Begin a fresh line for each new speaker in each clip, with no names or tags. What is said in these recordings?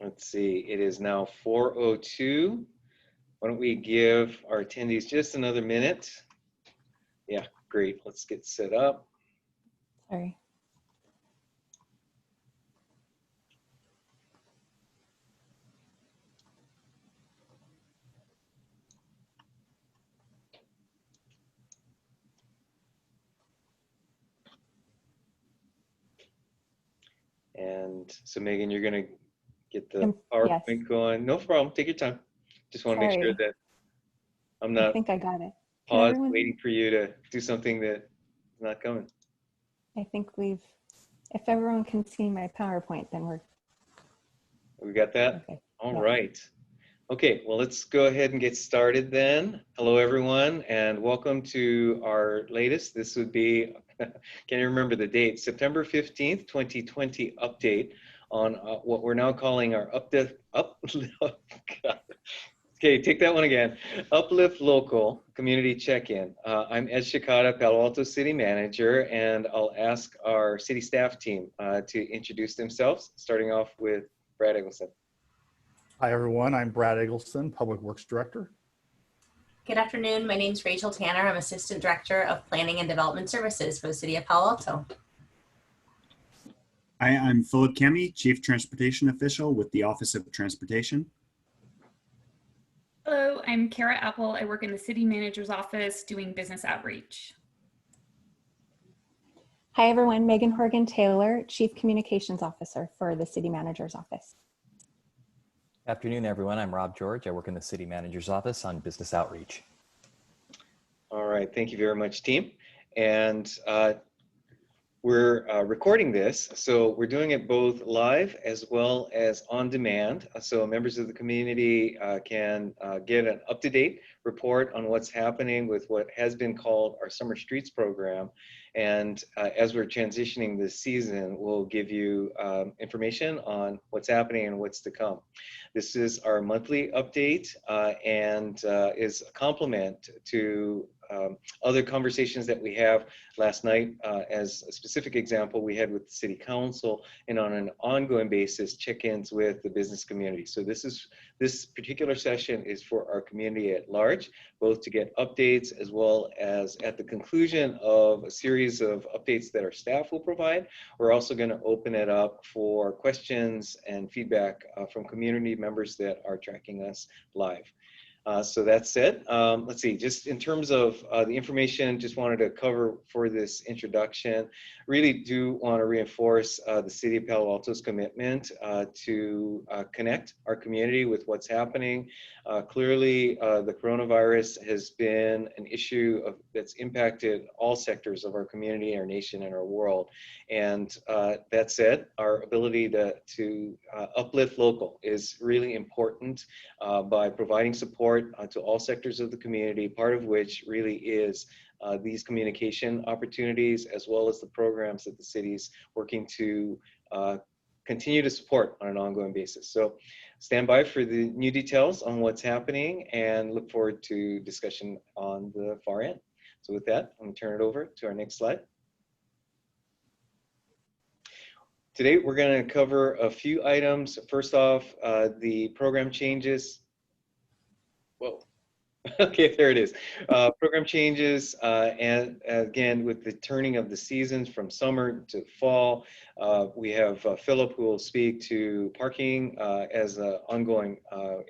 Let's see, it is now 4:02. Why don't we give our attendees just another minute? Yeah, great. Let's get set up.
Sorry.
And so Megan, you're going to get the PowerPoint
Yes.
going. No problem. Take your time. Just want to make sure
Sorry.
that I'm
I
not
think I got it. Can
paused
everyone?
waiting for you to do something that's not coming.
I think if everyone can see my PowerPoint, then we're
We got that?
okay.
All
Yeah.
right. Okay, well, let's go ahead and get started then. Hello, everyone, and welcome to our latest. This would be, can you remember the date? September 15th, 2020 update on what we're now calling our Okay, take that one again. Uplift Local Community Check-In. I'm Ed Shikata, Palo Alto City Manager, and I'll ask our city staff team to introduce themselves, starting off with Brad Eggleston.
Hi, everyone. I'm Brad Eggleston, Public Works Director.
Good afternoon. My name is Rachel Tanner. I'm Assistant Director of Planning and Development Services for the City of Palo Alto.
Hi, I'm Philip Kemi, Chief Transportation Official with the Office of Transportation.
Hello, I'm Kara Apple. I work in the City Manager's Office doing business outreach.
Hi, everyone. Megan Horgan-Taylor, Chief Communications Officer for the City Manager's Office.
Afternoon, everyone. I'm Rob George. I work in the City Manager's Office on business outreach.
All right, thank you very much, team. And we're recording this, so we're doing it both live as well as on demand. So members of the community can get an up-to-date report on what's happening with what has been called our Summer Streets program. And as we're transitioning this season, we'll give you information on what's happening and what's to come. This is our monthly update and is a complement to other conversations that we have. Last night, as a specific example, we had with the City Council, and on an ongoing basis, check-ins with the business community. So this particular session is for our community at large, both to get updates as well as at the conclusion of a series of updates that our staff will provide. We're also going to open it up for questions and feedback from community members that are tracking us live. So that said, let's see, just in terms of the information, just wanted to cover for this introduction, really do want to reinforce the City of Palo Alto's commitment to connect our community with what's happening. Clearly, the coronavirus has been an issue that's impacted all sectors of our community, our nation, and our world. And that said, our ability to uplift local is really important by providing support to all sectors of the community, part of which really is these communication opportunities, as well as the programs that the city's working to continue to support on an ongoing basis. So stand by for the new details on what's happening and look forward to discussion on the far end. So with that, I'm gonna turn it over to our next slide. Today, we're gonna cover a few items. First off, the program changes. Whoa. Okay, there it is. Program changes, and again, with the turning of the seasons from summer to fall, we have Philip, who will speak to parking as an ongoing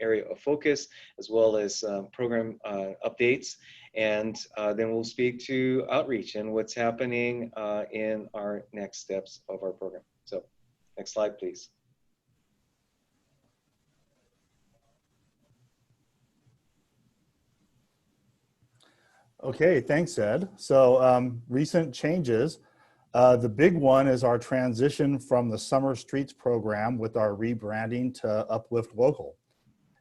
area of focus, as well as program updates. And then we'll speak to outreach and what's happening in our next steps of our program. So next slide, please.
Okay, thanks, Ed. So recent changes. The big one is our transition from the Summer Streets program with our rebranding to Uplift Local.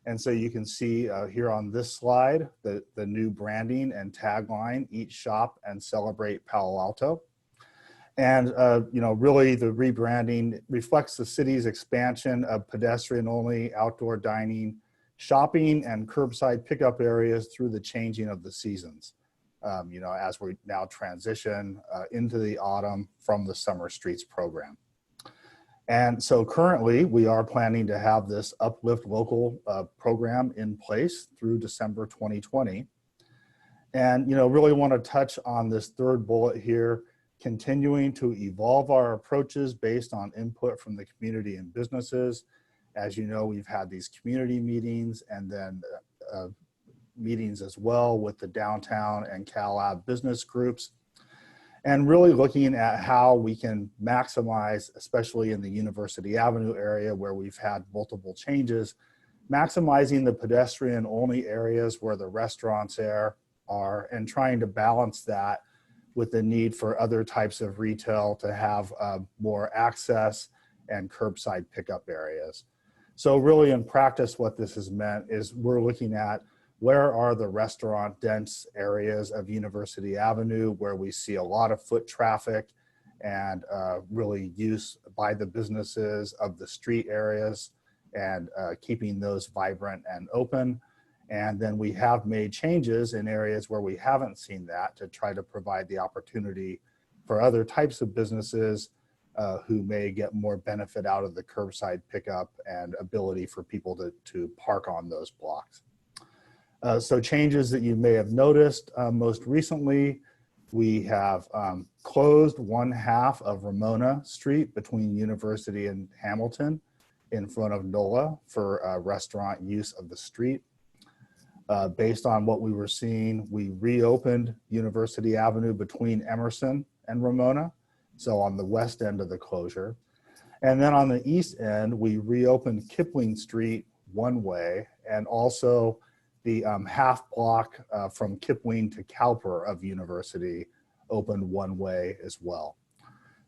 And so you can see here on this slide, the new branding and tagline, Eat, Shop, and Celebrate Palo Alto. And really the rebranding reflects the city's expansion of pedestrian-only outdoor dining, shopping, and curbside pickup areas through the changing of the seasons. As we now transition into the autumn from the Summer Streets program. And so currently we are planning to have this Uplift Local program in place through December 2020. And, really want to touch on this third bullet here, continuing to evolve our approaches based on input from the community and businesses. As you know, we've had these community meetings and then meetings as well with the downtown and CalAb business groups, and really looking at how we can maximize, especially in the University Avenue area where we've had multiple changes, maximizing the pedestrian only areas where the restaurants are, and trying to balance that with the need for other types of retail to have more access and curbside pickup areas. So really in practice, what this has meant is we're looking at where are the restaurant dense areas of University Avenue where we see a lot of foot traffic and really use by the businesses of the street areas, and keeping those vibrant and open. And then we have made changes in areas where we haven't seen that to try to provide the opportunity for other types of businesses who may get more benefit out of the curbside pickup and ability for people to park on those blocks. So changes that you may have noticed most recently, we have closed one half of Ramona Street between University and Hamilton in front of NOLA for restaurant use of the street. Based on what we were seeing, we reopened University Avenue between Emerson and Ramona, so on the west end of the closure. And then on the east end, we reopened Kipling Street one way, and also the half block from Kipling to Cowper of University opened one way as well.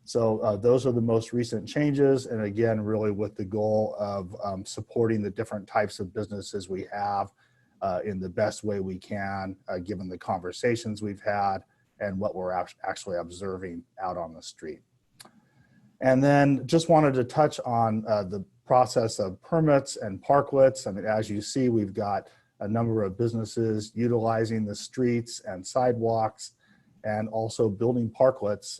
So those are the most recent changes. And again, really with the goal of supporting the different types of businesses we have in the best way we can, given the conversations we've had and what we're actually observing out on the street. And then just wanted to touch on the process of permits and parklets. I mean, as you see, we've got a number of businesses utilizing the streets and sidewalks and also building parklets.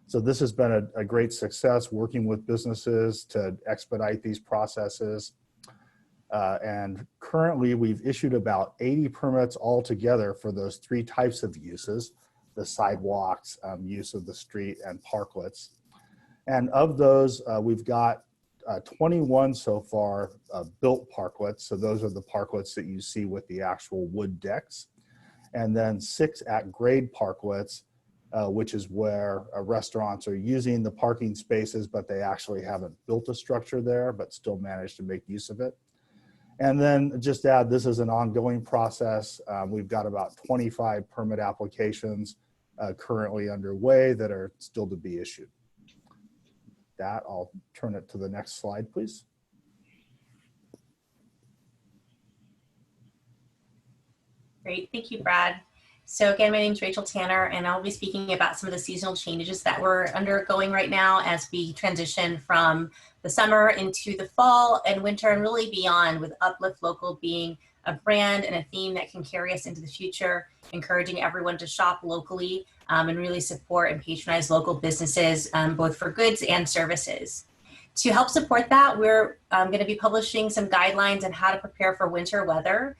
So this has been a great success working with businesses to expedite these processes. And currently we've issued about 80 permits altogether for those three types of uses, the sidewalks, use of the street, and parklets. And of those, we've got 21 so far built parklets. So those are the parklets that you see with the actual wood decks. And then 6 at grade parklets, which is where restaurants are using the parking spaces, but they actually haven't built a structure there, but still managed to make use of it. And then just add, this is an ongoing process. We've got about 25 permit applications currently underway that are still to be issued. That, I'll turn it to the next slide, please.
Great, thank you, Brad. So again, my name is Rachel Tanner, and I'll be speaking about some of the seasonal changes that we're undergoing right now as we transition from the summer into the fall and winter and really beyond, with Uplift Local being a brand and a theme that can carry us into the future, encouraging everyone to shop locally and really support and patronize local businesses, both for goods and services. To help support that, we're going to be publishing some guidelines on how to prepare for winter weather.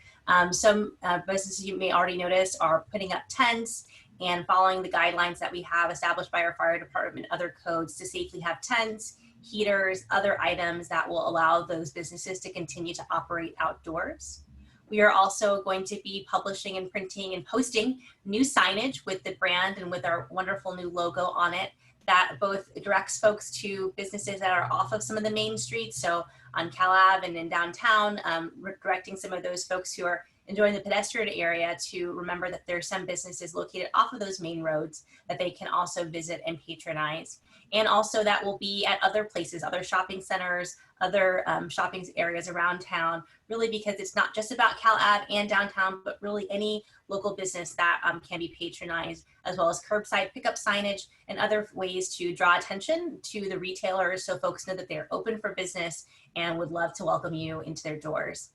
Some businesses you may already notice are putting up tents and following the guidelines that we have established by our fire department, other codes to safely have tents, heaters, other items that will allow those businesses to continue to operate outdoors. We are also going to be publishing and printing and posting new signage with the brand and with our wonderful new logo on it that both directs folks to businesses that are off of some of the main streets. So on CalAb and in downtown, directing some of those folks who are enjoying the pedestrian area to remember that there are some businesses located off of those main roads that they can also visit and patronize. And also that will be at other places, other shopping centers, other shopping areas around town, really because it's not just about CalAb and downtown, but really any local business that can be patronized, as well as curbside pickup signage and other ways to draw attention to the retailers so folks know that they're open for business and would love to welcome you into their doors.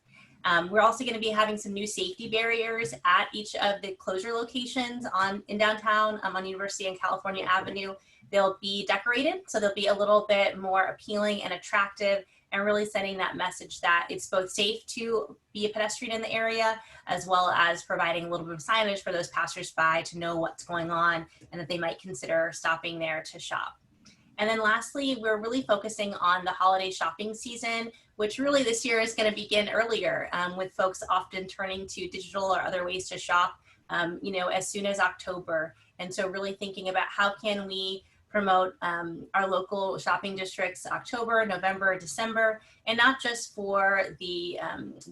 We're also going to be having some new safety barriers at each of the closure locations in downtown on University and California Avenue. They'll be decorated, so they'll be a little bit more appealing and attractive, and really sending that message that it's both safe to be a pedestrian in the area, as well as providing a little bit of signage for those passersby to know what's going on and that they might consider stopping there to shop. And then lastly, we're really focusing on the holiday shopping season, which really this year is going to begin earlier, with folks often turning to digital or other ways to shop, as soon as October. And so really thinking about how can we promote our local shopping districts October, November, December, and not just for the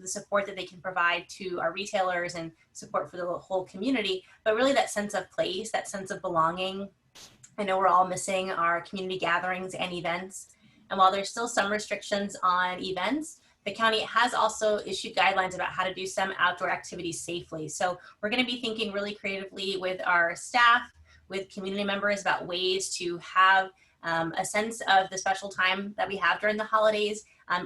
support that they can provide to our retailers and support for the whole community, but really that sense of place, that sense of belonging. I know we're all missing our community gatherings and events. And while there's still some restrictions on events, the county has also issued guidelines about how to do some outdoor activities safely. So we're going to be thinking really creatively with our staff, with community members about ways to have a sense of the special time that we have during the holidays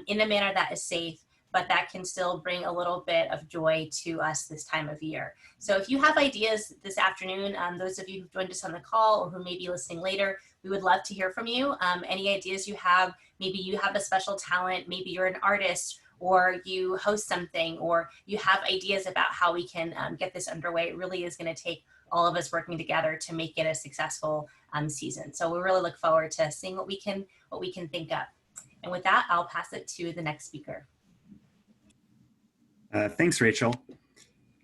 in a manner that is safe, but that can still bring a little bit of joy to us this time of year. So if you have ideas this afternoon, those of you who've joined us on the call or who may be listening later, we would love to hear from you. Any ideas you have, maybe you have a special talent, maybe you're an artist, or you host something, or you have ideas about how we can get this underway. It really is going to take all of us working together to make it a successful season. So we really look forward to seeing what we can think up. And with that, I'll pass it to the next speaker.
Thanks, Rachel.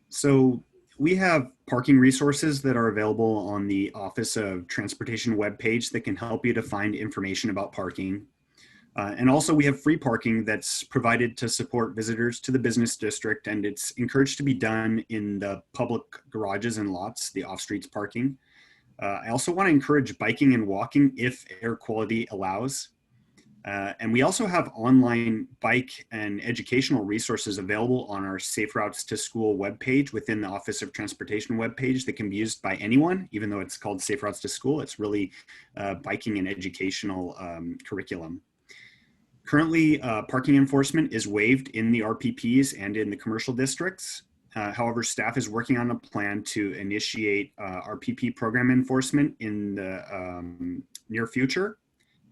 So we have parking resources that are available on the Office of Transportation webpage that can help you to find information about parking. And also we have free parking that's provided to support visitors to the business district, and it's encouraged to be done in the public garages and lots, the off-streets parking. I also want to encourage biking and walking if air quality allows. And we also have online bike and educational resources available on our Safe Routes to School webpage within the Office of Transportation webpage that can be used by anyone, even though it's called Safe Routes to School. It's really biking and educational curriculum. Currently, parking enforcement is waived in the RPPs and in the commercial districts. However, staff is working on a plan to initiate RPP program enforcement in the near future.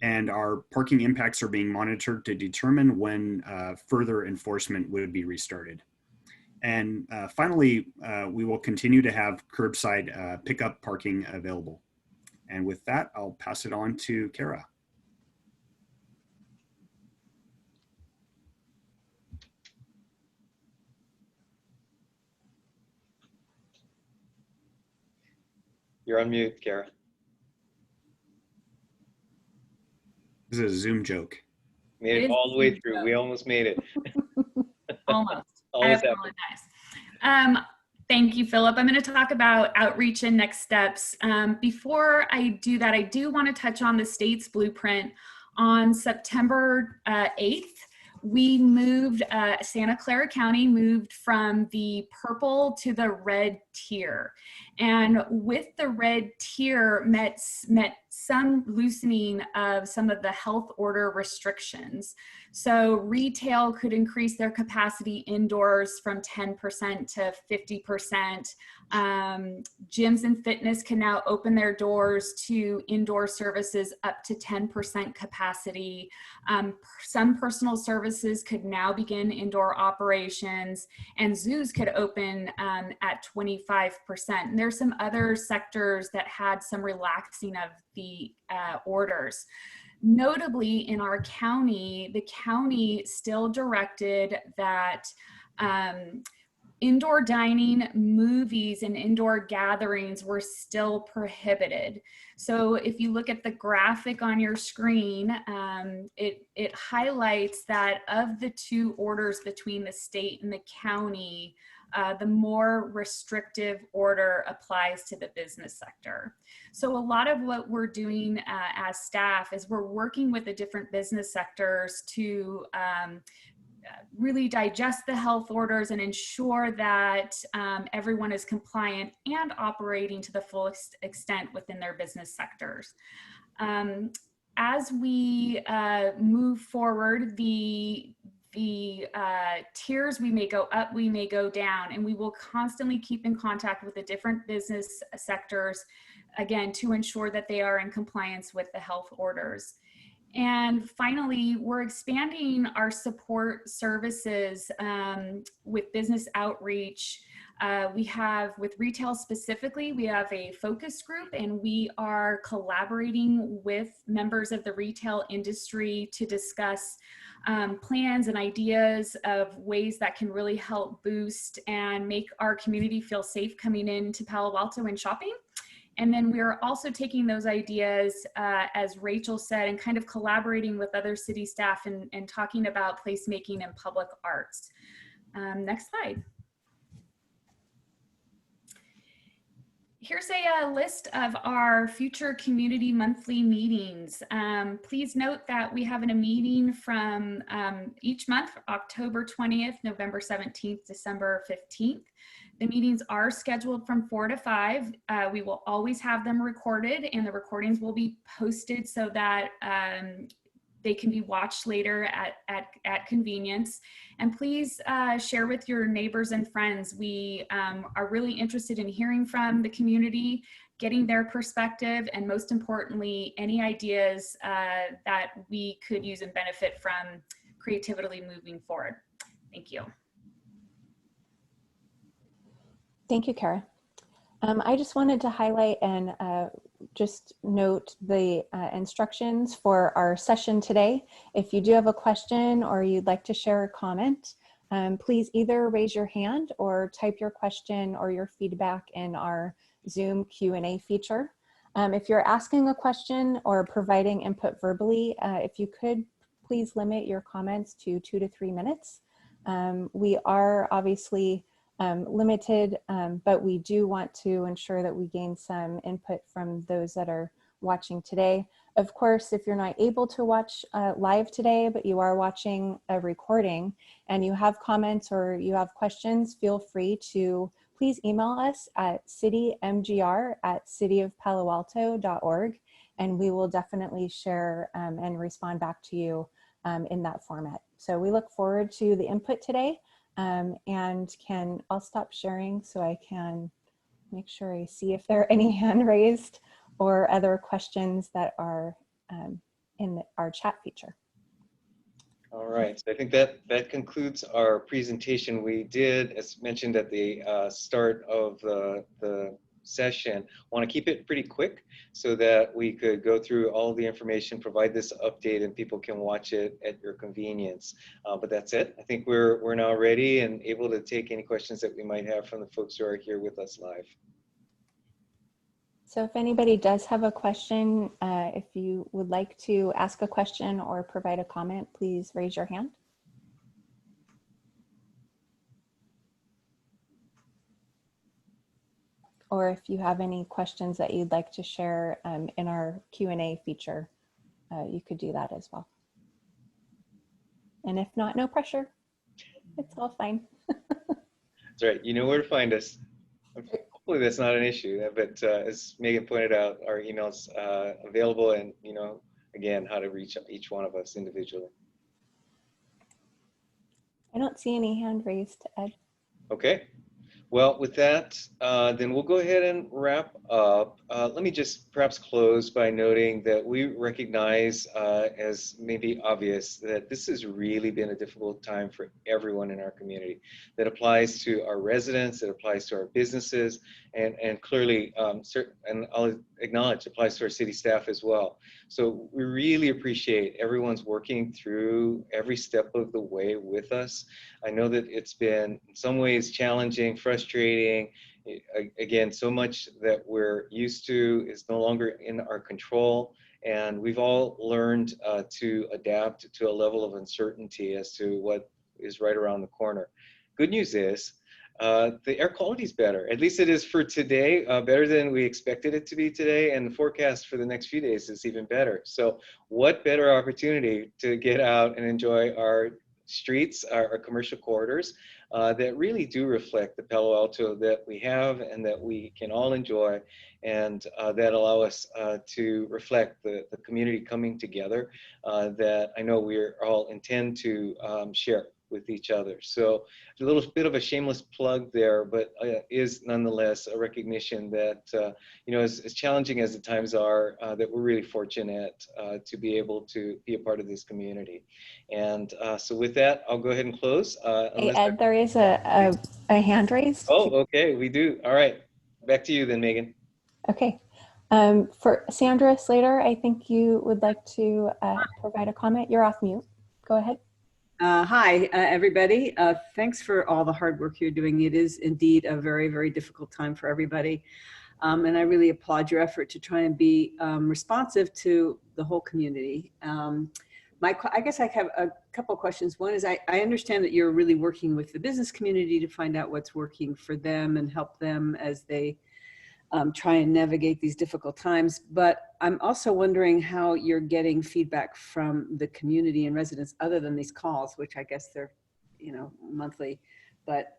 And our parking impacts are being monitored to determine when further enforcement would be restarted. And finally, we will continue to have curbside pickup parking available. And with that, I'll pass it on to Kara.
You're on mute, Kara.
This is a Zoom joke.
Made it all the way through. We almost made it.
Almost. I
Almost
apologize. Thank you, Philip. I'm going to talk about outreach and next steps. Before I do that, I do want to touch on the state's blueprint. On September 8th, we moved, Santa Clara County moved from the purple to the red tier. And with the red tier met some loosening of some of the health order restrictions. So retail could increase their capacity indoors from 10% to 50%. Gyms and fitness can now open their doors to indoor services up to 10% capacity. Some personal services could now begin indoor operations, and zoos could open at 25%. And there's some other sectors that had some relaxing of the orders. Notably, in our county, the county still directed that indoor dining, movies, and indoor gatherings were still prohibited. So if you look at the graphic on your screen, it highlights that of the two orders between the state and the county, the more restrictive order applies to the business sector. So a lot of what we're doing as staff is we're working with the different business sectors to really digest the health orders and ensure that everyone is compliant and operating to the fullest extent within their business sectors. As we move forward, the the tiers. We may go up, we may go down, and we will constantly keep in contact with the different business sectors, again, to ensure that they are in compliance with the health orders. And finally, we're expanding our support services with business outreach. We have, with retail specifically, we have a focus group, and we are collaborating with members of the retail industry to discuss plans and ideas of ways that can really help boost and make our community feel safe coming into Palo Alto and shopping. And then we're also taking those ideas, as Rachel said, and kind of collaborating with other city staff and talking about placemaking and public arts. Next slide. Here's a list of our future community monthly meetings. Please note that we have a meeting from each month, October 20th, November 17th, December 15th. The meetings are scheduled from 4 to 5. We will always have them recorded, and the recordings will be posted so that they can be watched later at convenience. And please share with your neighbors and friends. We are really interested in hearing from the community, getting their perspective, and most importantly, any ideas that we could use and benefit from creatively moving forward. Thank you.
Thank you, Kara. I just wanted to highlight and just note the instructions for our session today. If you do have a question or you'd like to share a comment, please either raise your hand or type your question or your feedback in our Zoom Q&A feature. If you're asking a question or providing input verbally, if you could please limit your comments to 2 to 3 minutes. We are obviously limited, but we do want to ensure that we gain some input from those that are watching today. Of course, if you're not able to watch live today, but you are watching a recording and you have comments or you have questions, feel free to please email us at citymgr@cityofpaloalto.org, and we will definitely share and respond back to you in that format. So we look forward to the input today. And I'll stop sharing so I can make sure I see if there are any hand raised or other questions that are in our chat feature.
All right, so I think that concludes our presentation. We did, as mentioned at the start of the session, want to keep it pretty quick so that we could go through all the information, provide this update, and people can watch it at your convenience. But that's it. I think we're now ready and able to take any questions that we might have from the folks who are here with us live.
So if anybody does have a question, if you would like to ask a question or provide a comment, please raise your hand. Or if you have any questions that you'd like to share in our Q&A feature, you could do that as well. And if not, no pressure. It's all fine.
That's right. You know where to find us. Hopefully that's not an issue, but as Megan pointed out, our email's available, and you know, again, how to reach each one of us individually.
I don't see any hand raised, Ed.
Okay. Well, with that, then we'll go ahead and wrap up. Let me just perhaps close by noting that we recognize, as maybe obvious, that this has really been a difficult time for everyone in our community. That applies to our residents, it applies to our businesses, and clearly, and I'll acknowledge, applies to our city staff as well. So we really appreciate everyone's working through every step of the way with us. I know that it's been in some ways challenging, frustrating. Again, so much that we're used to is no longer in our control. And we've all learned to adapt to a level of uncertainty as to what is right around the corner. Good news is the air quality is better. At least it is for today, better than we expected it to be today. And the forecast for the next few days is even better. So what better opportunity to get out and enjoy our streets, our commercial corridors, that really do reflect the Palo Alto that we have and that we can all enjoy, and that allow us to reflect the community coming together that I know we all intend to share with each other. So a little bit of a shameless plug there, but is nonetheless a recognition that, you know, as challenging as the times are, that we're really fortunate to be able to be a part of this community. And so with that, I'll go ahead and close.
Hey, Ed, there is a hand raised.
Oh, okay, we do. All right. Back to you then, Megan.
Okay. For Sandra Slater, I think you would like to provide a comment. You're off mute. Go ahead.
Hi, everybody. Thanks for all the hard work you're doing. It is indeed a very, very difficult time for everybody. And I really applaud your effort to try and be responsive to the whole community. I guess I have a couple of questions. One is I understand that you're really working with the business community to find out what's working for them and help them as they try and navigate these difficult times. But I'm also wondering how you're getting feedback from the community and residents other than these calls, which I guess they're, you know, monthly. But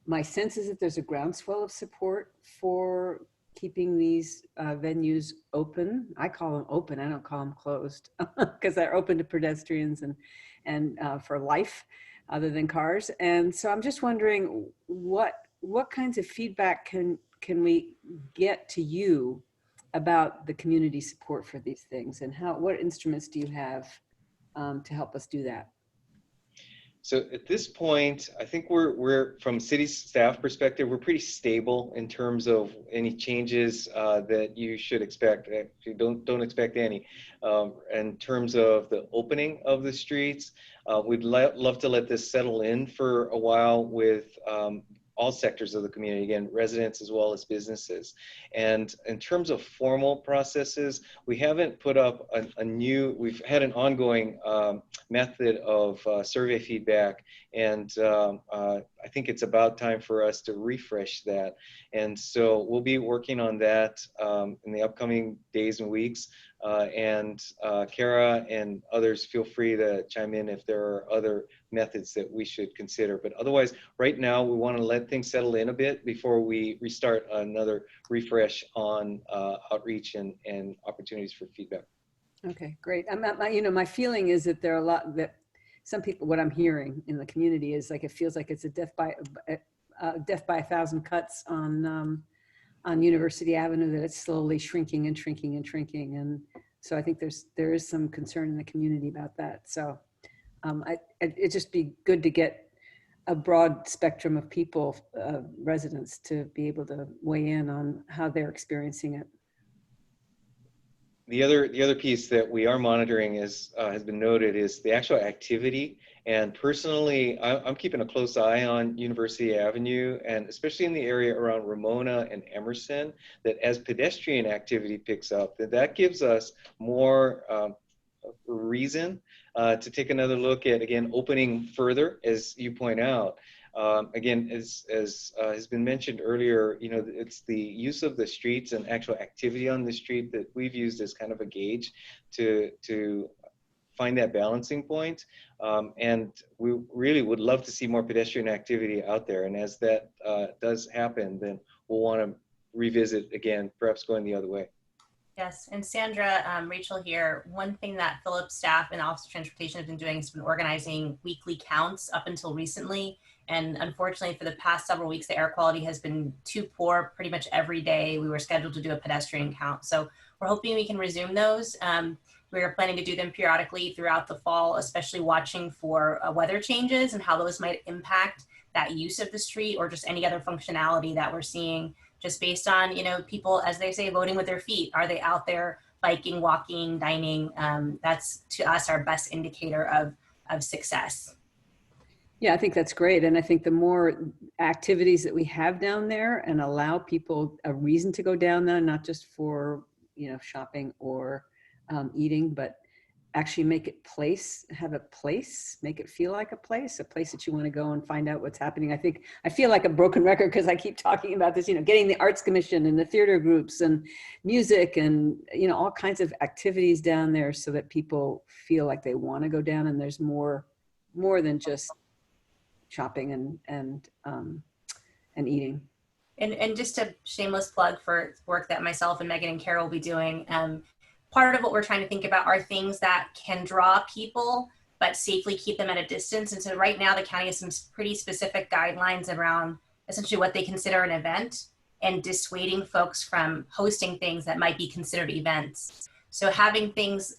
my sense is that there's a groundswell of support for keeping these venues open. I call them open, I don't call them closed, because they're open to pedestrians and for life other than cars. And so I'm just wondering what kinds of feedback can we get to you about the community support for these things, and what instruments do you have to help us do that?
So at this point, I think we're from city staff perspective, we're pretty stable in terms of any changes that you should expect. Actually, don't expect any. In terms of the opening of the streets, we'd love to let this settle in for a while with all sectors of the community, again, residents as well as businesses. And in terms of formal processes, we haven't put up we've had an ongoing method of survey feedback, and I think it's about time for us to refresh that. And so we'll be working on that in the upcoming days and weeks. And Kara and others, feel free to chime in if there are other methods that we should consider. But otherwise, right now, we want to let things settle in a bit before we restart another refresh on outreach and opportunities for feedback.
Okay, great. You know, my feeling is that there are a lot that some people, what I'm hearing in the community is like, it feels like it's a death by a thousand cuts on University Avenue, that it's slowly shrinking and shrinking and shrinking. And so I think there is some concern in the community about that. So it'd just be good to get a broad spectrum of people, residents, to be able to weigh in on how they're experiencing it.
The other piece that we are monitoring has been noted is the actual activity. And personally, I'm keeping a close eye on University Avenue, and especially in the area around Ramona and Emerson, that as pedestrian activity picks up, that gives us more reason to take another look at, again, opening further, as you point out. Again, as has been mentioned earlier, you know, it's the use of the streets and actual activity on the street that we've used as kind of a gauge to find that balancing point. And we really would love to see more pedestrian activity out there. And as that does happen, then we'll want to revisit again, perhaps going the other way.
Yes, and Sandra, Rachel here. One thing that Philip's staff and Office of Transportation have been doing has been organizing weekly counts up until recently. And unfortunately, for the past several weeks, the air quality has been too poor. Pretty much every day we were scheduled to do a pedestrian count. So we're hoping we can resume those. We are planning to do them periodically throughout the fall, especially watching for weather changes and how those might impact that use of the street, or just any other functionality that we're seeing, just based on, you know, people, as they say, voting with their feet. Are they out there biking, walking, dining? That's, to us, our best indicator of success.
Yeah, I think that's great. And I think the more activities that we have down there and allow people a reason to go down there, not just for, you know, shopping or eating, but actually make it have a place, make it feel like a place that you want to go and find out what's happening. I feel like a broken record because I keep talking about this, you know, getting the arts commission and the theater groups and music and, you know, all kinds of activities down there so that people feel like they want to go down, and there's more than just shopping and eating.
And just a shameless plug for work that myself and Megan and Carol will be doing. Part of what we're trying to think about are things that can draw people, but safely keep them at a distance. And so right now the county has some pretty specific guidelines around essentially what they consider an event and dissuading folks from hosting things that might be considered events. So having things,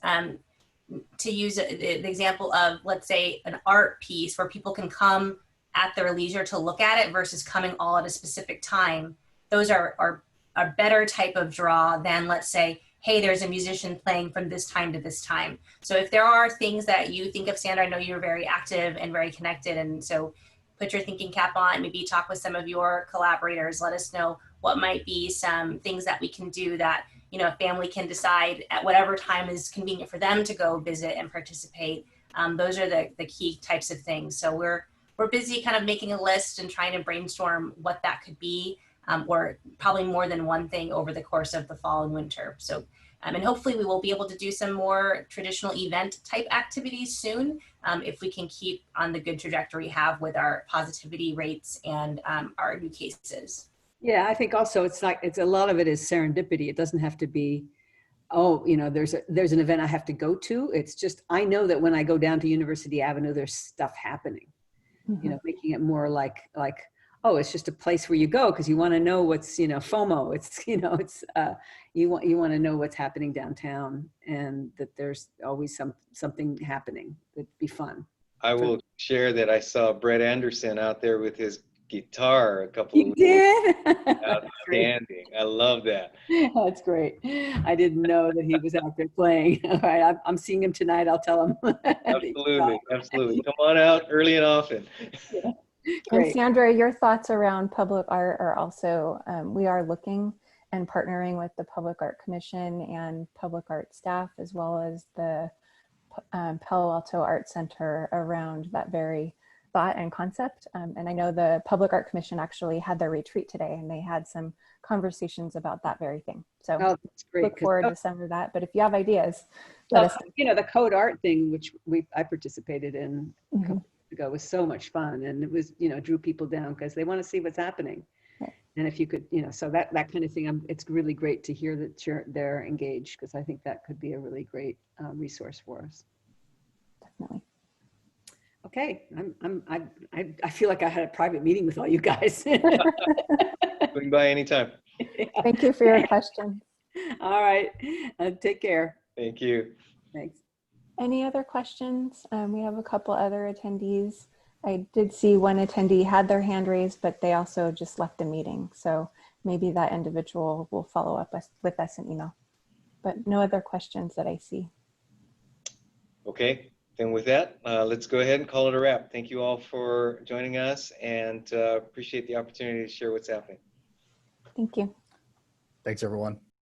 to use the example of, let's say, an art piece where people can come at their leisure to look at it versus coming all at a specific time. Those are a better type of draw than, let's say, hey, there's a musician playing from this time to this time. So if there are things that you think of, Sandra, I know you're very active and very connected. And so put your thinking cap on, maybe talk with some of your collaborators. Let us know what might be some things that we can do that, you know, a family can decide at whatever time is convenient for them to go visit and participate. Those are the key types of things. So we're busy kind of making a list and trying to brainstorm what that could be, or probably more than one thing over the course of the fall and winter. So, and hopefully we will be able to do some more traditional event type activities soon, if we can keep on the good trajectory we have with our positivity rates and our new cases.
Yeah, I think also it's a lot of it is serendipity. It doesn't have to be, oh, you know, there's an event I have to go to. It's just, I know that when I go down to University Avenue, there's stuff happening.
Mm-hmm.
You know, making it more like, oh, it's just a place where you go because you want to know what's, you know, FOMO. It's, you know, it's you want to know what's happening downtown and that there's always something happening. That'd be fun.
I will share that I saw Brett Anderson out there with his guitar a couple of
You
weeks
did?
Outstanding. I love that.
That's great. I didn't know that he was out there playing. All right, I'm seeing him tonight. I'll tell him.
Absolutely, absolutely. Come on out early and often.
Yeah.
And
Great.
Sandra, your thoughts around public art are also, we are looking and partnering with the Public Art Commission and public art staff, as well as the Palo Alto Art Center around that very thought and concept. And I know the Public Art Commission actually had their retreat today and they had some conversations about that very thing. So
That's great.
look forward to some of that. But if you have ideas, let us know.
You know, the code art thing, which I participated in a
Mhm.
couple weeks ago, was so much fun. And it was, you know, drew people down because they want to see what's happening.
Right.
And if you could, you know, so that kind of thing, it's really great to hear that they're engaged because I think that could be a really great resource for us.
Definitely.
Okay, I feel like I had a private meeting with all you guys.
Swing by anytime.
Thank you for your question.
All right, take care.
Thank you.
Thanks.
Any other questions? We have a couple other attendees. I did see one attendee had their hand raised, but they also just left the meeting. So maybe that individual will follow up with us in email. But no other questions that I see.
Okay, then with that, let's go ahead and call it a wrap. Thank you all for joining us and appreciate the opportunity to share what's happening.
Thank you.
Thanks, everyone.